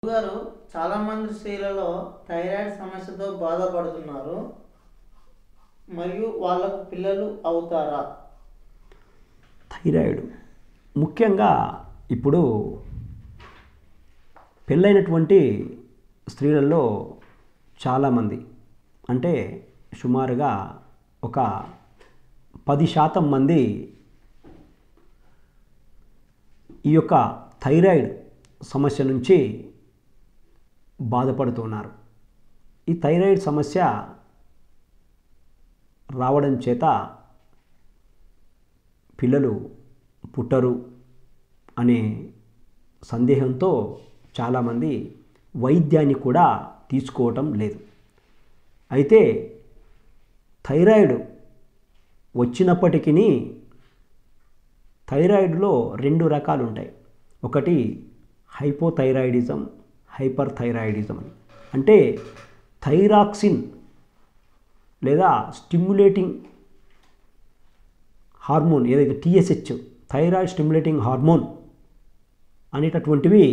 గారు చాలామంది స్త్రీలలో థైరాయిడ్ సమస్యతో బాధపడుతున్నారు మరియు వాళ్ళకు పిల్లలు అవుతారా? థైరాయిడ్ ముఖ్యంగా ఇప్పుడు పెళ్ళైనటువంటి స్త్రీలలో చాలామంది అంటే సుమారుగా ఒక 10% మంది ఈ యొక్క థైరాయిడ్ సమస్య నుంచి బాధపడుతున్నారు. ఈ థైరాయిడ్ సమస్య రావడం చేత పిల్లలు పుట్టరు అనే సందేహంతో చాలామంది వైద్యాన్ని కూడా తీసుకోవటం లేదు. అయితే థైరాయిడ్ వచ్చినప్పటికీ థైరాయిడ్లో 2 రకాలు ఉంటాయి. ఒకటి హైపోథైరాయిడిజం, హైపర్ థైరాయిడిజం అని. అంటే థైరాక్సిన్ లేదా స్టిమ్యులేటింగ్ హార్మోన్ ఏదైతే TSH థైరాయిడ్ స్టిమ్యులేటింగ్ హార్మోన్ అనేటటువంటివి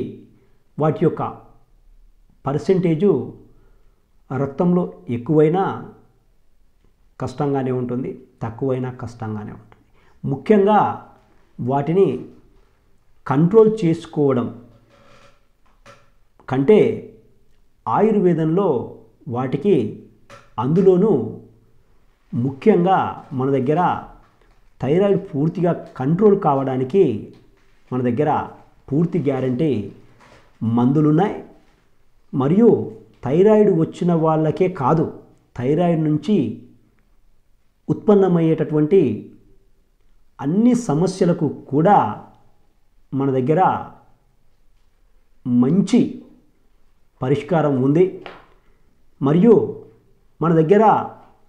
వాటి యొక్క పర్సెంటేజు రక్తంలో ఎక్కువైనా కష్టంగానే ఉంటుంది, తక్కువైనా కష్టంగానే ఉంటుంది. ముఖ్యంగా వాటిని కంట్రోల్ చేసుకోవడం కంటే ఆయుర్వేదంలో వాటికి అందులోనూ ముఖ్యంగా మన దగ్గర థైరాయిడ్ పూర్తిగా కంట్రోల్ కావడానికి మన దగ్గర పూర్తి గ్యారంటీ మందులున్నాయి. మరియు థైరాయిడ్ వచ్చిన వాళ్ళకే కాదు, థైరాయిడ్ నుంచి ఉత్పన్నమయ్యేటటువంటి అన్ని సమస్యలకు కూడా మన దగ్గర మంచి పరిష్కారం ఉంది. మరియు మన దగ్గర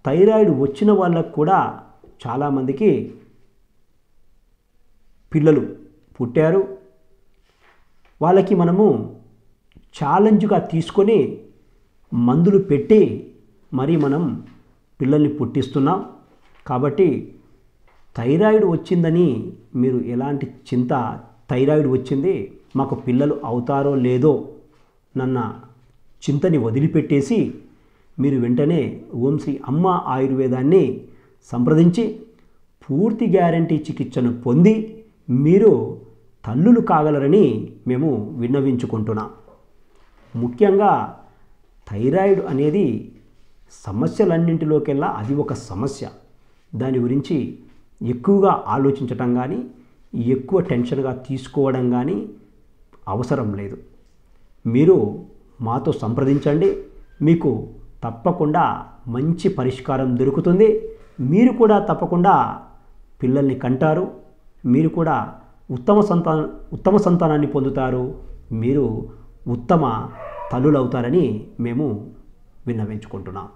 థైరాయిడ్ వచ్చిన వాళ్ళకు కూడా చాలామందికి పిల్లలు పుట్టారు. వాళ్ళకి మనము ఛాలెంజ్గా తీసుకొని మందులు పెట్టి మరి మనం పిల్లల్ని పుట్టిస్తున్నాం. కాబట్టి థైరాయిడ్ వచ్చిందని మీరు ఎలాంటి చింత, థైరాయిడ్ వచ్చింది మాకు పిల్లలు అవుతారో లేదో నన్న చింతని వదిలిపెట్టేసి మీరు వెంటనే ఓం శ్రీ అమ్మ ఆయుర్వేదాన్ని సంప్రదించి పూర్తి గ్యారంటీ చికిత్సను పొంది మీరు తల్లులు కాగలరని మేము విన్నవించుకుంటున్నాం. ముఖ్యంగా థైరాయిడ్ అనేది సమస్యలన్నింటిలోకెల్లా అది ఒక సమస్య. దాని గురించి ఎక్కువగా ఆలోచించటం కానీ ఎక్కువ టెన్షన్గా తీసుకోవడం కానీ అవసరం లేదు. మీరు మాతో సంప్రదించండి, మీకు తప్పకుండా మంచి పరిష్కారం దొరుకుతుంది. మీరు కూడా తప్పకుండా పిల్లల్ని కంటారు, మీరు కూడా ఉత్తమ సంతానాన్ని పొందుతారు, మీరు ఉత్తమ తల్లులవుతారని మేము విన్నవించుకుంటున్నాం.